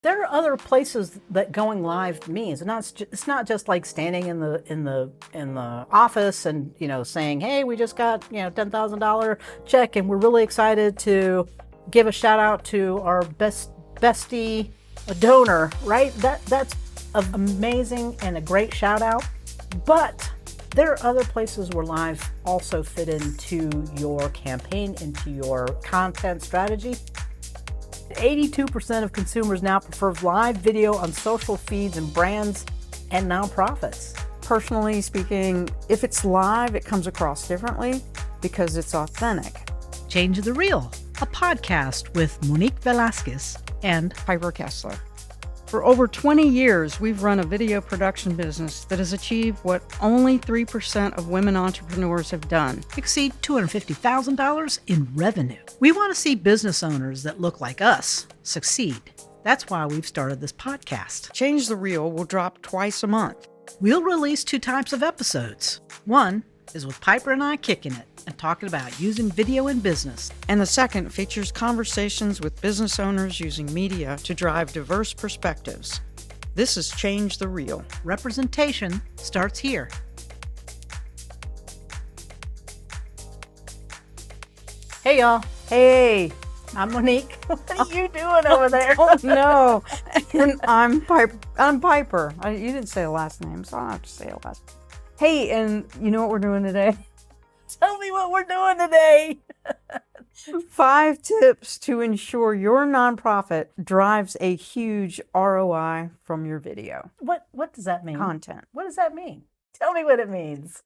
There are other places that going live means. It's not just like standing in the office and saying, "Hey, we just got $10,000 check and we're really excited to give a shout out to our bestie donor." Right? That's amazing and a great shout out. But there are other places where live also fit into your campaign, into your content strategy. 82% of consumers now prefer live video on social feeds and brands and nonprofits. Personally speaking, if it's live, it comes across differently because it's authentic. Change the Reel, a podcast with Monique Velasquez and Piper Kessler. For over 20 years, we've run a video production business that has achieved what only 3% of women entrepreneurs have done. exceed $250,000 in revenue. We want to see business owners that look like us succeed. That's why we've started this podcast. Change the Reel will drop twice a month. We'll release 2 types of episodes. One is with Piper and I kicking it and talking about using video in business. And the second features conversations with business owners using media to drive diverse perspectives. This is Change the Reel. Representation starts here. Hey y'all. Hey! I'm Monique. What are you doing over there? Oh no! And I'm Piper. You didn't say the last name, so I don't have to say the last name. Hey, and you know what we're doing today? Tell me what we're doing today. 5 tips to ensure your nonprofit drives a huge ROI from your video What does that mean? content. What does that mean? Tell me what it means.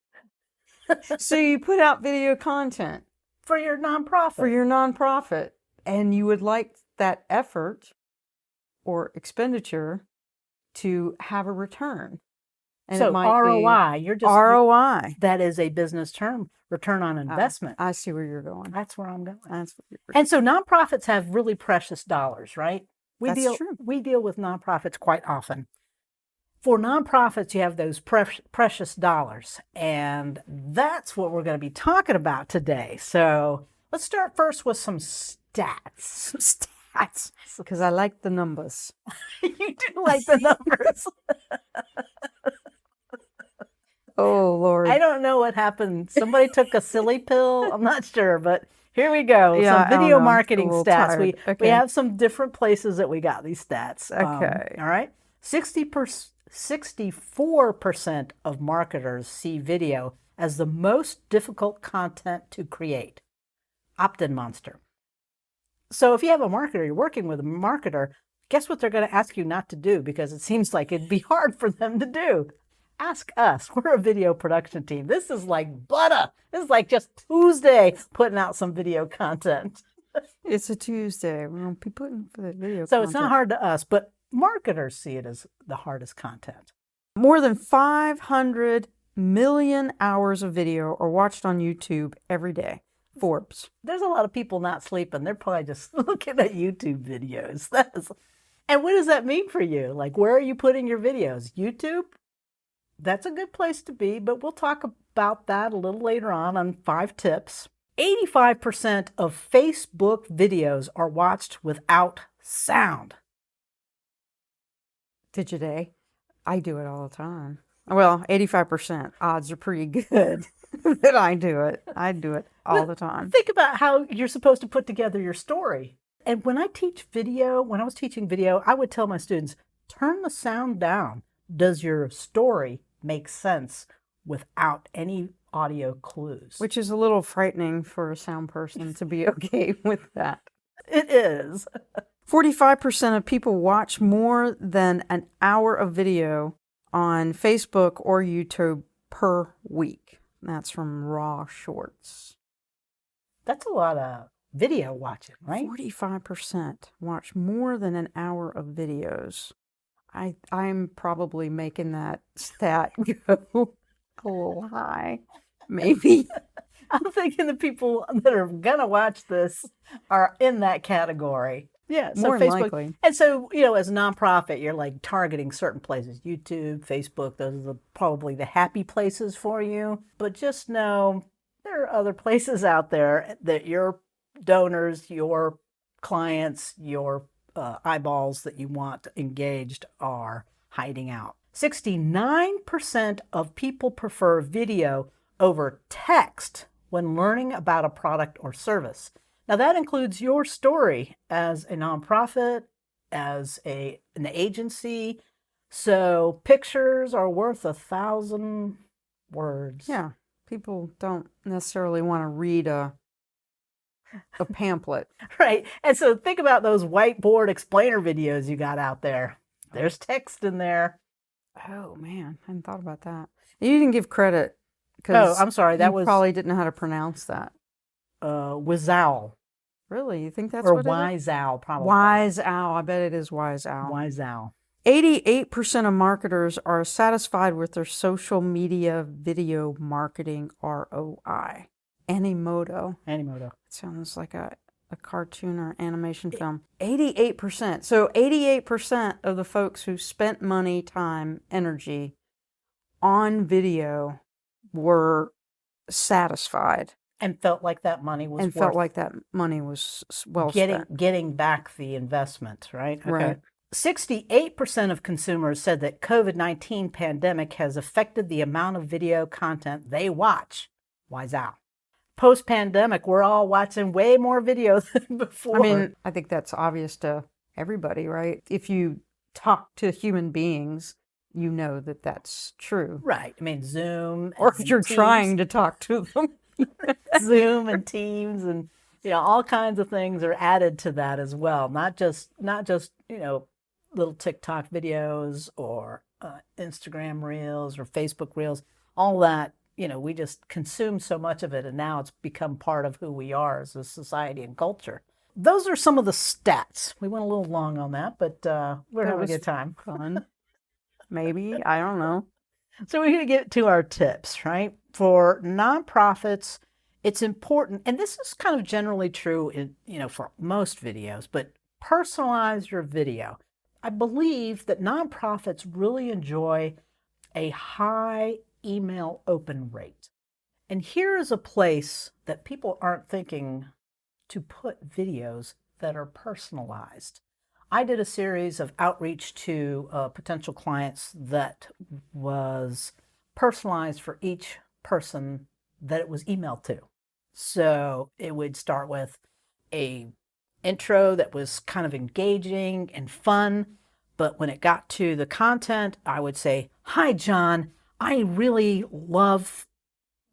So you put out video content For your nonprofit. for your nonprofit, and you would like that effort or expenditure to have a return. And so it might ROI, be you're just ROI. that is a business term, return on investment. I see where you're going. That's where I'm going. That's what you're And so nonprofits have really precious dollars, right? That's true. We deal with nonprofits quite often. For nonprofits, you have those precious dollars, and that's what we're going to be talking about today. So let's start first with some stats. Stats. because I like the numbers. You do like the numbers. Oh Lord. I don't know what happened. Somebody took a silly pill. I'm not sure, but here we go. Yeah, I Some don't video know. marketing I'm a little stats. tired. We Okay. have some different places that we got these stats. Okay. All right. 64% of marketers see video as the most difficult content to create. Opt-in monster. So if you have a marketer, you're working with a marketer, guess what they're going to ask you not to do because it seems like it'd be hard for them to do. Ask us. We're a video production team. This is like butter. This is like just Tuesday putting out some video content. It's a Tuesday. We won't be putting for the video. So it's not content. hard to us, but marketers see it as the hardest content. More than 500 million hours of video are watched on YouTube every day. Forbes. There's a lot of people not sleeping. They're probably just looking at YouTube videos. And what does that mean for you? Like, where are you putting your videos? YouTube? That's a good place to be, but we'll talk about that a little later on 5 tips. 85% of Facebook videos are watched without sound. Did you today? I do it all the time. Well, 85%. Odds are pretty good that I do it. I do it all the time. Think about how you're supposed to put together your story. And when I teach video, when I was teaching video, I would tell my students, turn the sound down. Does your story make sense without any audio clues? Which is a little frightening for a sound person to be okay with that. It is. 45% of people watch more than an hour of video on Facebook or YouTube per week. That's from Raw Shorts. That's a lot of video watching, right? 45% watch more than an hour of videos. I'm probably making that stat go a little high, maybe. I'm thinking the people that are going to watch this are in that category. Yeah, so More than Facebook. likely. And so, as a nonprofit, you're like targeting certain places. YouTube, Facebook, those are probably the happy places for you. But just know there are other places out there that your donors, your clients, your eyeballs that you want engaged are hiding out. 69% of people prefer video over text when learning about a product or service. Now that includes your story as a nonprofit, as an agency. So pictures are worth 1,000 words. Yeah. People don't necessarily want to read a pamphlet. Right. And so think about those whiteboard explainer videos you got out there. There's text in there. Oh man, I hadn't thought about that. You didn't give credit Oh, because I'm sorry. That you was probably didn't know how to pronounce that. Wizow Really? You think that's or what it is? Wizow, probably. Wise Owl. I bet it is Wise Owl. Wizow. 88% of marketers are satisfied with their social media video marketing ROI. Animoto. Animoto. Sounds like a cartoon or animation film. 88%. So 88% of the folks who spent money, time, energy on video were satisfied And felt like that money was and worth felt like that money was well spent. getting back the investment, right? Okay. Right. 68% of consumers said that COVID-19 pandemic has affected the amount of video content they watch. Wizow. Post-pandemic, we're all watching way more video than before. I mean, I think that's obvious to everybody, right? If you talk to human beings, you know that that's true. right. I mean, Zoom. Or and if you're Teams. trying to talk to them. Zoom and Teams and all kinds of things are added to that as well. Not just little TikTok videos or Instagram reels or Facebook reels. All that we just consume so much of it, and now it's become part of who we are as a society and culture. Those are some of the stats. We went a little long on that, but we're having a good time. Fun. Maybe. I don't know. So we're going to get to our tips, right? For nonprofits, it's important, and this is kind of generally true in, for most videos, but personalize your video. I believe that nonprofits really enjoy a high email open rate. And here is a place that people aren't thinking to put videos that are personalized. I did a series of outreach to potential clients that was personalized for each person that it was emailed to. So it would start with a intro that was kind of engaging and fun, but when it got to the content, I would say, "Hi, John, I really love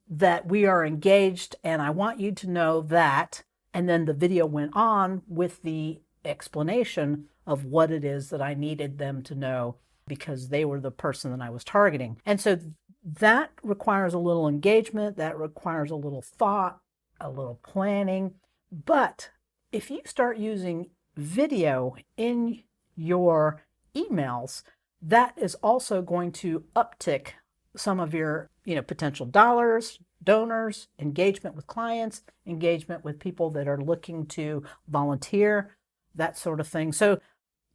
that we are engaged, and I want you to know that," and then the video went on with the explanation of what it is that I needed them to know because they were the person that I was targeting. And so that requires a little engagement, that requires a little thought, a little planning. But if you start using video in your emails, that is also going to uptick some of your potential dollars, donors, engagement with clients, engagement with people that are looking to volunteer, that sort of thing. So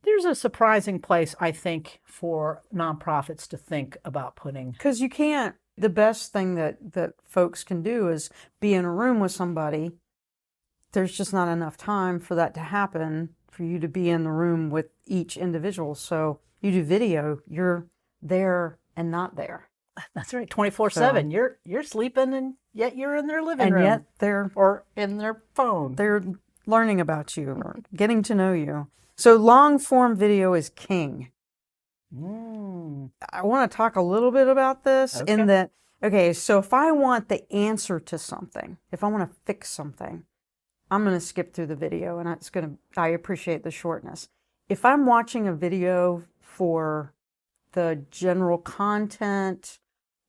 there's a surprising place, I think, for nonprofits to think about putting. Because you can't, the best thing that folks can do is be in a room with somebody. There's just not enough time for that to happen, for you to be in the room with each individual. So you do video, you're there and not there. That's right, 24/7. You're sleeping, and yet you're in their living room. And yet they're or in their phone. They're learning about you or getting to know you. So long form video is king. I want to talk a little bit about this in that, so if I want the answer to something, if I want to fix something, I'm going to skip through the video, and I appreciate the shortness. If I'm watching a video for the general content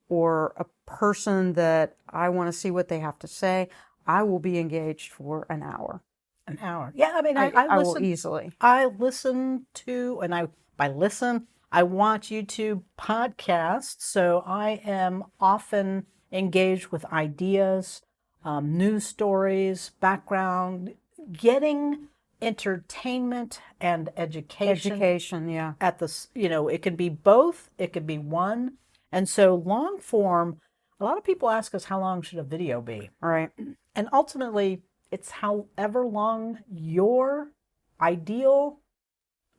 or a person that I want to see what they have to say, I will be engaged for an hour. An hour. Yeah, I mean, I will listen easily. I listen to, and by listen, I watch YouTube podcasts, so I am often engaged with ideas, news stories, background, getting entertainment and education. Education, yeah. At the, it can be both, it could be one. And so long form, a lot of people ask us, how long should a video be? Right. And ultimately, it's however long your ideal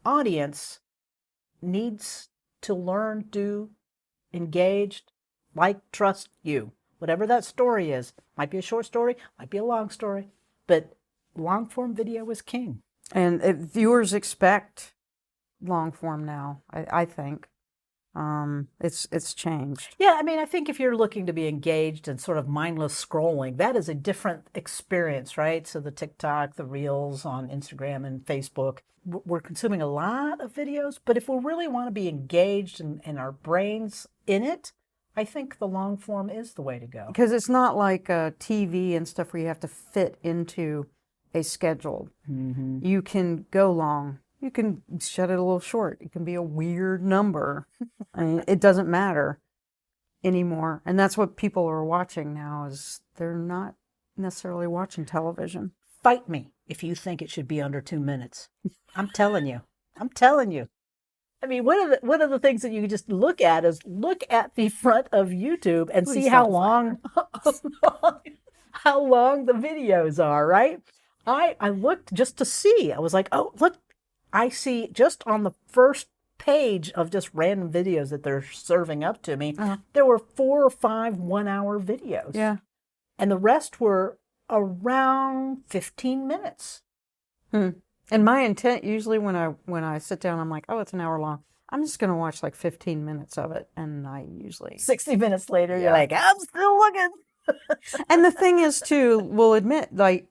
audience needs to learn to engage, like, trust you. Whatever that story is. Might be a short story, might be a long story, but long form video is king. And viewers expect long form now, I think. It's changed. Yeah, I mean, I think if you're looking to be engaged and sort of mindless scrolling, that is a different experience, right? So the TikTok, the Reels on Instagram and Facebook, we're consuming a lot of videos, but if we really want to be engaged and our brains in it, I think the long form is the way to go. Because it's not like TV and stuff where you have to fit into a schedule. Mm-hmm. You can go long. You can shut it a little short. It can be a weird number. I mean, it doesn't matter anymore. And that's what people are watching now, is they're not necessarily watching television. Fight me if you think it should be under 2 minutes. I'm telling you. I'm telling you. I mean, one of the things that you can just look at is look at the front of YouTube and see how long the videos are, right? I looked just to see. I was like, oh, look, I see just on the first page of just random videos that they're serving up to me, there were 4 or 5 1-hour videos. Yeah. And the rest were around 15 minutes. And my intent usually when I sit down, I'm like, oh, it's an hour long. I'm just going to watch like 15 minutes of it. And I usually 60 minutes later, you're like, I'm still looking. And the thing is, too, we'll admit, like,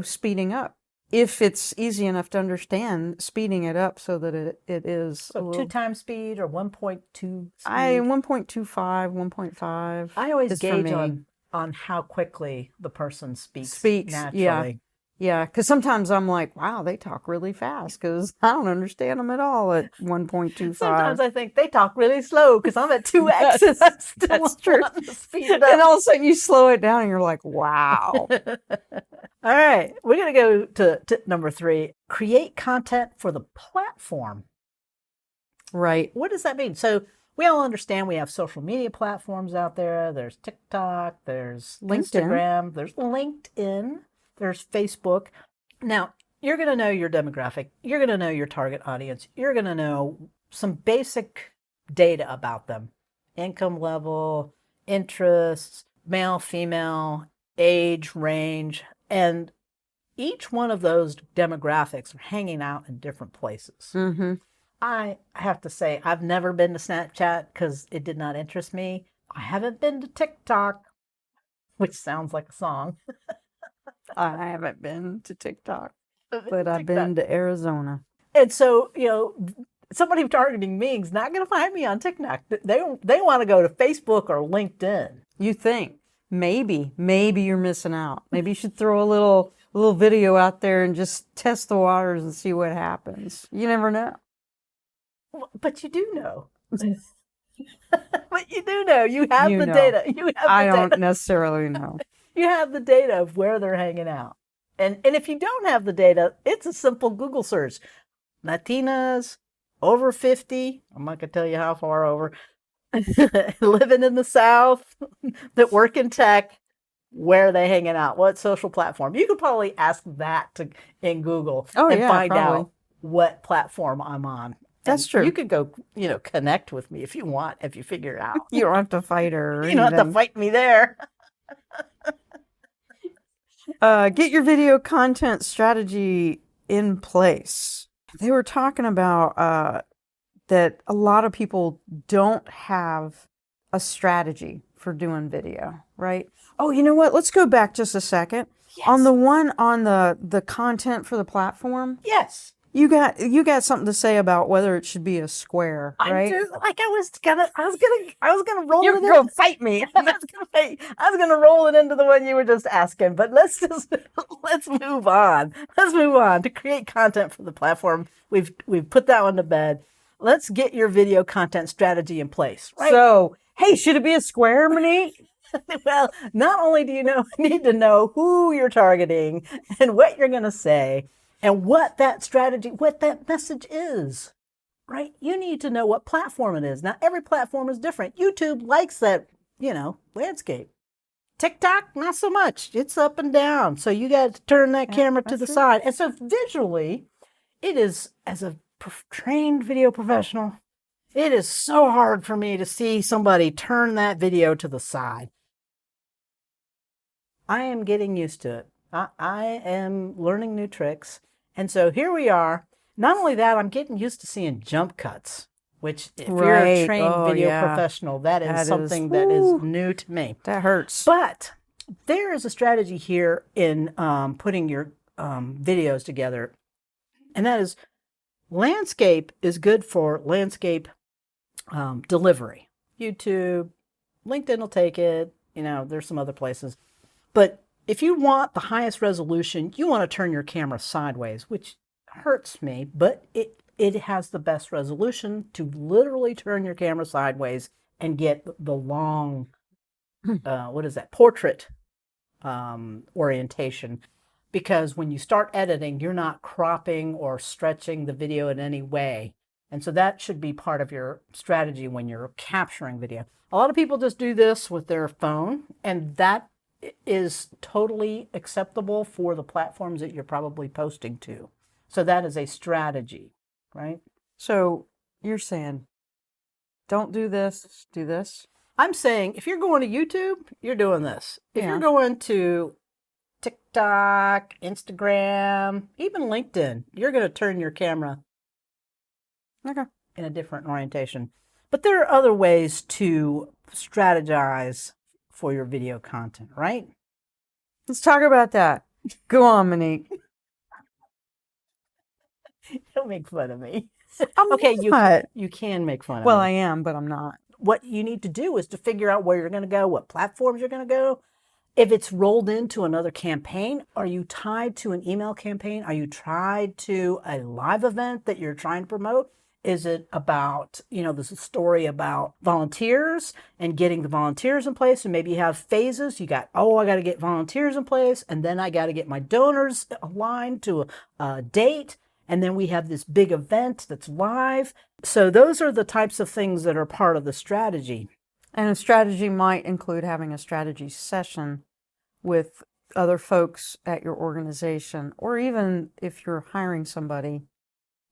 speeding up. If it's easy enough to understand, speeding it up so that it is So 2 times speed or 1.2 speed? 1.25, 1.5. I always gauge on how quickly the person speaks naturally. Yeah, because sometimes I'm like, wow, they talk really fast because I don't understand them at all at 1.25. Sometimes I think they talk really slow because I'm at 2x and I'm still That's true. wanting to speed it up. And all of a sudden you slow it down and you're like, wow. All right, we're going to go to tip number 3. Create content for the platform. Right. What does that mean? So we all understand we have social media platforms out there. There's TikTok, there's Instagram, there's LinkedIn, there's Facebook. Now, you're going to know your demographic. You're going to know your target audience. You're going to know some basic data about them. Income level, interests, male, female, age range. And each one of those demographics are hanging out in different places. Mm-hmm. I have to say, I've never been to Snapchat because it did not interest me. I haven't been to TikTok, which sounds like a song. I haven't been to TikTok, but I've been to Arizona. And so, somebody targeting me is not going to find me on TikTok. They want to go to Facebook or LinkedIn. You think maybe you're missing out. Maybe you should throw a little video out there and just test the waters and see what happens. You never know. But you do know. But you do know. You have the data. I don't necessarily know. You have the data of where they're hanging out. And if you don't have the data, it's a simple Google search. Latinas, over 50, I'm not going to tell you how far over, living in the South, that work in tech, where are they hanging out? What social platform? You could probably ask that in Google find out what platform I'm on. That's true. You could go, connect with me if you want, if you figure it out. You don't have to fight her. You don't have to fight me there. Get your video content strategy in place. They were talking about that a lot of people don't have a strategy for doing video, right? Oh, you know what? Let's go back just a second. Yes. On the one on the content for the platform. Yes. You got something to say about whether it should be a square, right? I was gonna roll You're it. gonna fight me. I was gonna roll it into the one you were just asking, but let's move on. Let's move on to create content for the platform. We've put that one to bed. Let's get your video content strategy in place. Right? So, hey, should it be a square, Monique? Well, not only do you need to know who you're targeting and what you're gonna say, and what that strategy, what that message is, right? You need to know what platform it is. Now, every platform is different. YouTube likes that, landscape. TikTok, not so much. It's up and down. So you got to turn that camera to the side. And so visually, it is, as a trained video professional, it is so hard for me to see somebody turn that video to the side. I am getting used to it. I am learning new tricks. And so here we are. Not only that, I'm getting used to seeing jump cuts, which if you're a trained video professional, that is something that is new to me. That hurts. But there is a strategy here in putting your videos together. And that is landscape is good for landscape delivery. YouTube, LinkedIn will take it. There's some other places. But if you want the highest resolution, you want to turn your camera sideways, which hurts me, but it has the best resolution to literally turn your camera sideways and get the long, portrait orientation. Because when you start editing, you're not cropping or stretching the video in any way. And so that should be part of your strategy when you're capturing video. A lot of people just do this with their phone, and that is totally acceptable for the platforms that you're probably posting to. So that is a strategy, right? So you're saying, don't do this, do this? I'm saying if you're going to YouTube, you're doing this. If you're going to TikTok, Instagram, even LinkedIn, you're going to turn your camera in a different orientation. But there are other ways to strategize for your video content, right? Let's talk about that. Go on, Monique. Don't make fun of me. I'm okay, not. You can make fun of me. Well, I am, but I'm not. What you need to do is to figure out where you're going to go, what platforms you're going to go. If it's rolled into another campaign, are you tied to an email campaign? Are you tied to a live event that you're trying to promote? Is it about, there's a story about volunteers and getting the volunteers in place, and maybe you have phases. You got, I got to get volunteers in place, and then I got to get my donors aligned to a date, and then we have this big event that's live. So those are the types of things that are part of the strategy. And a strategy might include having a strategy session with other folks at your organization, or even if you're hiring somebody,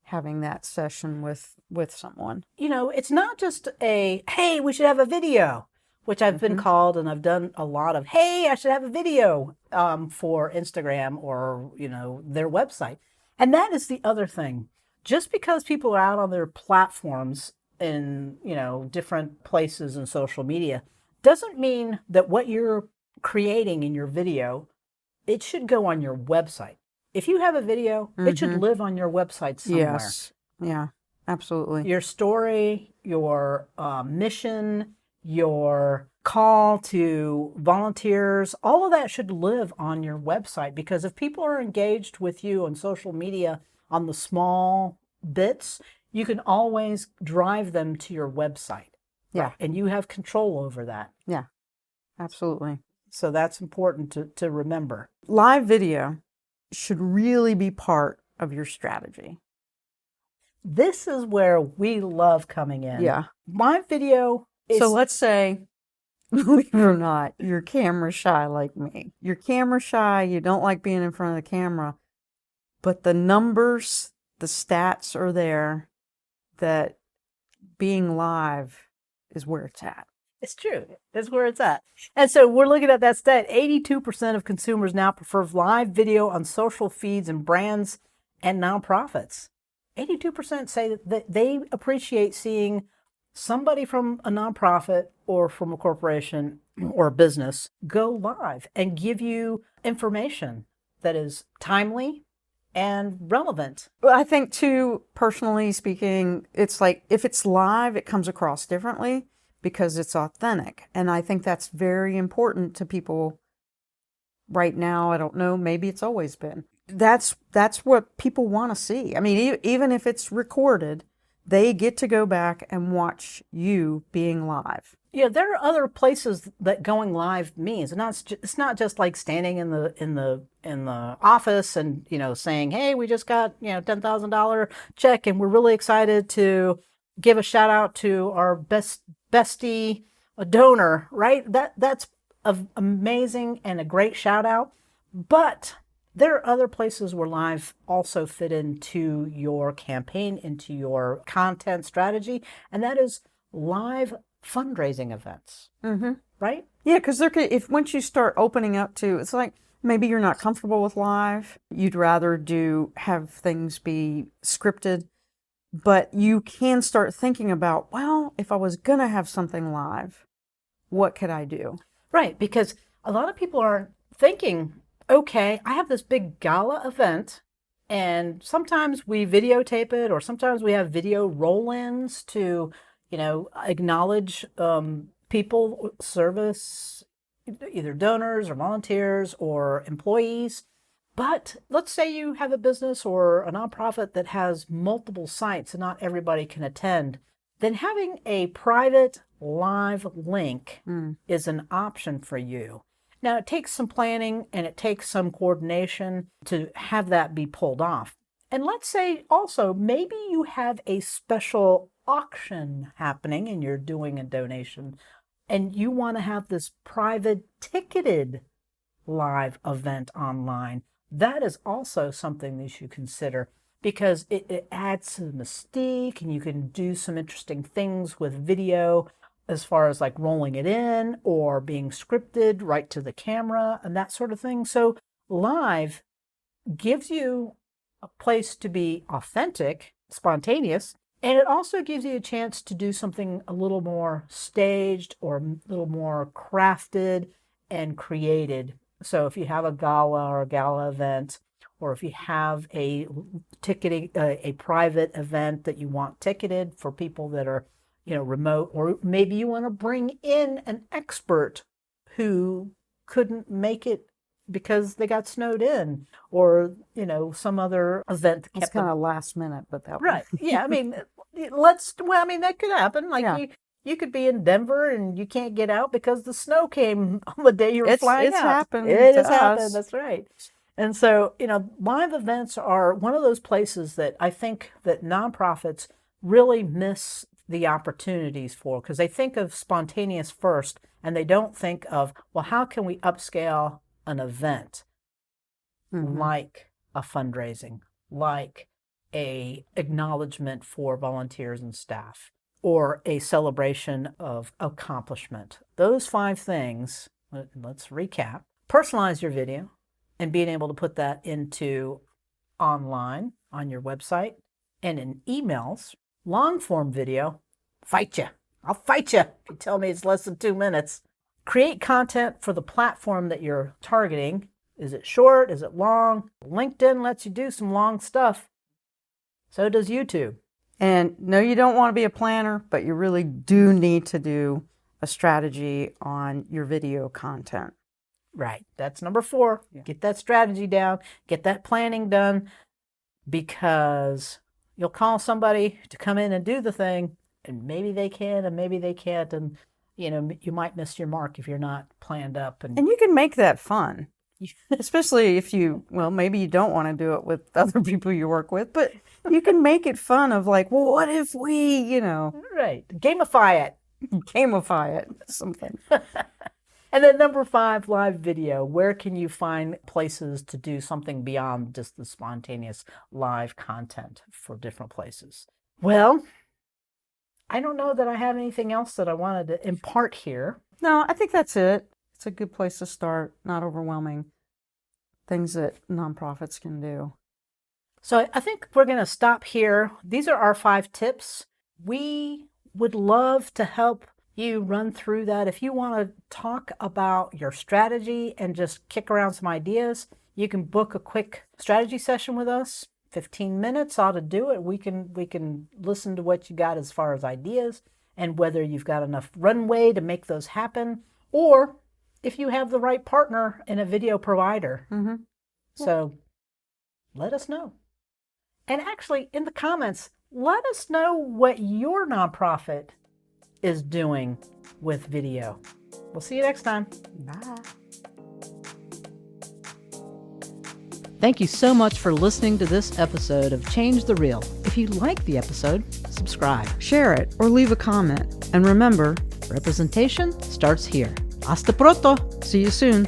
having that session with someone. It's not just hey, we should have a video, which I've been called, and I've done a lot of, hey, I should have a video for Instagram or, their website. And that is the other thing. Just because people are out on their platforms in, different places in social media, doesn't mean that what you're creating in your video, it should go on your website. If you have a video, it should live on your website somewhere. Yes. Yeah, absolutely. Your story, your mission, your call to volunteers, all of that should live on your website, because if people are engaged with you on social media on the small bits, you can always drive them to your website. Yeah. And you have control over that. Yeah, absolutely. So that's important to remember. Live video should really be part of your strategy. This is where we love coming in. Yeah. My video is... So let's say, believe it or not, you're camera shy like me. You're camera shy, you don't like being in front of the camera, but the numbers, the stats are there that being live is where it's at. It's true. That's where it's at. And so we're looking at that stat. 82% of consumers now prefer live video on social feeds and brands and nonprofits. 82% say that they appreciate seeing somebody from a nonprofit or from a corporation or a business go live and give you information that is timely and relevant. Well, I think too, personally speaking, it's like if it's live, it comes across differently because it's authentic. And I think that's very important to people right now. I don't know, maybe it's always been. That's what people want to see. I mean, even if it's recorded, they get to go back and watch you being live. Yeah, there are other places that going live means. It's not just like standing in the office and saying, hey, we just got $10,000 check and we're really excited to give a shout out to our bestie donor, right? That's amazing and a great shout out. But There are other places where live also fit into your campaign, into your content strategy, and that is live fundraising events, right? Yeah, because if once you start opening up to, it's like maybe you're not comfortable with live. You'd rather have things be scripted, but you can start thinking about, well, if I was gonna have something live, what could I do? Right, because a lot of people are thinking, okay, I have this big gala event, and sometimes we videotape it, or sometimes we have video roll-ins to, acknowledge people, service, either donors or volunteers or employees. But let's say you have a business or a nonprofit that has multiple sites and not everybody can attend. Then having a private live link is an option for you. Now, it takes some planning and it takes some coordination to have that be pulled off. And let's say also, maybe you have a special auction happening and you're doing a donation and you want to have this private ticketed live event online. That is also something that you should consider, because it adds some mystique and you can do some interesting things with video as far as like rolling it in or being scripted right to the camera and that sort of thing. So live gives you a place to be authentic, spontaneous, and it also gives you a chance to do something a little more staged or a little more crafted and created. So if you have a gala or a gala event, or if you have a private event that you want ticketed for people that are, remote, or maybe you want to bring in an expert who couldn't make it because they got snowed in, or, some other event. It's kind of last minute, but that right. Yeah. I mean, that could happen. Like you could be in Denver and you can't get out because the snow came on the day you were flying out. Happened. It has happened. That's right. And so, live events are one of those places that I think that nonprofits really miss the opportunities for, because they think of spontaneous first and they don't think of, well, how can we upscale an event like a fundraising, like a acknowledgement for volunteers and staff, or a celebration of accomplishment. Those 5 things, let's recap. Personalize your video and being able to put that into online on your website and in emails. Long form video, fight you. I'll fight you if you tell me it's less than 2 minutes. Create content for the platform that you're targeting. Is it short? Is it long? LinkedIn lets you do some long stuff. So does YouTube. And no, you don't want to be a planner, but you really do need to do a strategy on your video content. Right. That's number 4. Yeah. Get that strategy down. Get that planning done, because you'll call somebody to come in and do the thing, and maybe they can and maybe they can't. And, you might miss your mark if you're not planned up. And you can make that fun, especially if maybe you don't want to do it with other people you work with, but you can make it fun of like, well, what if we, Right. Gamify it. Gamify it. Something. And then number 5, live video. Where can you find places to do something beyond just the spontaneous live content for different places? Well, I don't know that I have anything else that I wanted to impart here. No, I think that's it. It's a good place to start, not overwhelming. Things that nonprofits can do. So I think we're going to stop here. These are our 5 tips. We would love to help you run through that. If you want to talk about your strategy and just kick around some ideas, you can book a quick strategy session with us. 15 minutes ought to do it. We can listen to what you got as far as ideas and whether you've got enough runway to make those happen, or if you have the right partner in a video provider. So let us know. And actually, in the comments, let us know what your nonprofit is doing with video. We'll see you next time. Bye. Thank you so much for listening to this episode of Change the Reel. If you like the episode, subscribe. Share it or leave a comment. And remember, representation starts here. Hasta pronto. See you soon.